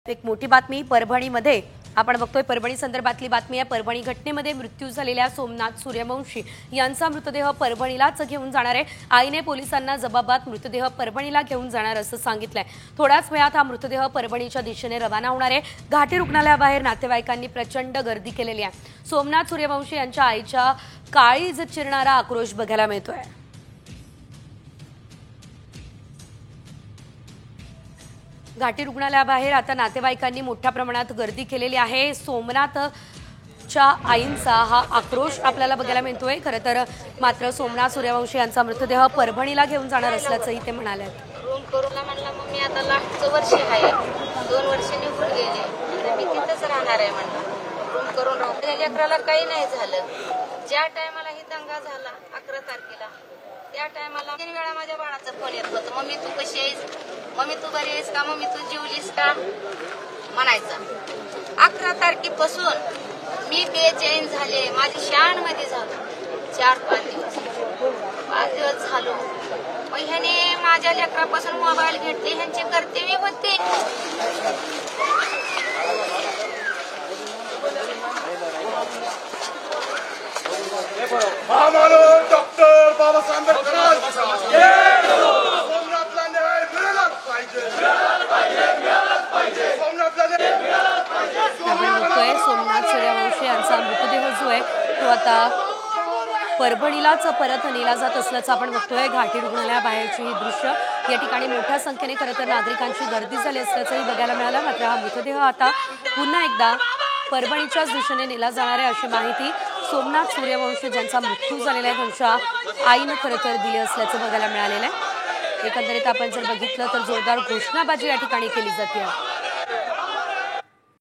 एक मोठी बातमी परभणीमध्ये आपण बघतोय। परभणी संदर्भातली बातमी आहे। परभणी घटनेमध्ये मृत्यू झालेल्या सोमनाथ सूर्यवंशी यांचा मृतदेह परभणीलाच घेऊन जाणार आहे। आईने पोलिसांना जबाबात मृतदेह परभणीला घेऊन जाणार असं सांगितलंय। थोड्याच वेळात हा मृतदेह परभणीच्या दिशेने रवाना होणार आहे। घाटी रुग्णालयाबाहेर नातेवाईकांनी प्रचंड गर्दी केलेली आहे। सोमनाथ सूर्यवंशी यांच्या आईच्या काळीज चिरणारा आक्रोश बघायला मिळतोय। घाटी रुग्णालयाबाहेर आता नातेवाईकांनी मोठ्या प्रमाणात गर्दी केलेली आहे। सोमनाथच्या आईंचा हा आक्रोश आपल्याला बघायला मिळतोय। खरं तर मात्र सोमनाथ सूर्यवंशी यांचा मृतदेह परभणीला घेऊन जाणार असल्याचंही ते म्हणाले। रूम करूला म्हणला मम्मी आता लास्टचं वर्ष आहे, 2 वर्ष निघून गेले आणि मी तिथंच राहणार आहे म्हणला। रूम करून राहू त्या लेकराला काही नाही झालं। ज्या टायमाला ही दंगा झाला 11 तारखेला त्या टायमाला 3 वेळा माझ्या बाळाचा फोन येत होता, मम्मी तू कशी आहेस, मम्मी तू बरी आहेस का, मम्मी तू जेवलीस का म्हणायचा। 11 तारखेपासून मी बेचैन झाले, माझी शाळेमध्ये झालो 4-5 दिवस 5 दिवस झालो। मग ह्याने माझ्या लेकरापासून मोबाईल घेतले, ह्यांचे कर्तव्य होते। महामानव डॉक्टर बाबासाहेब आंबेडकर सोमनाथला न्याय मिळालाच पाहिजे। सोमनाथ सूर्यवंशी यांचा मृतदेह जो आहे तो आता परभणीलाच परत नेला जात असल्याचं आपण बघतोय। घाटी रुग्णालयाबाहेरची ही दृश्य, या ठिकाणी मोठ्या संख्येने खरं तर नागरिकांची गर्दी झाली असल्याचंही बघायला मिळालं। मात्र हा मृतदेह आता पुन्हा एकदा परभणीच्याच दिशेने नेला जाणार आहे अशी माहिती सोमनाथ सूर्यवंशी ज्यांचा मृत्यू झालेला आहे त्यांच्या आईनं खरं तर दिली असल्याचं बघायला मिळालेलं आहे। एकंदरीत आपण जर बघितलं तर जोरदार घोषणाबाजी या ठिकाणी केली जाते।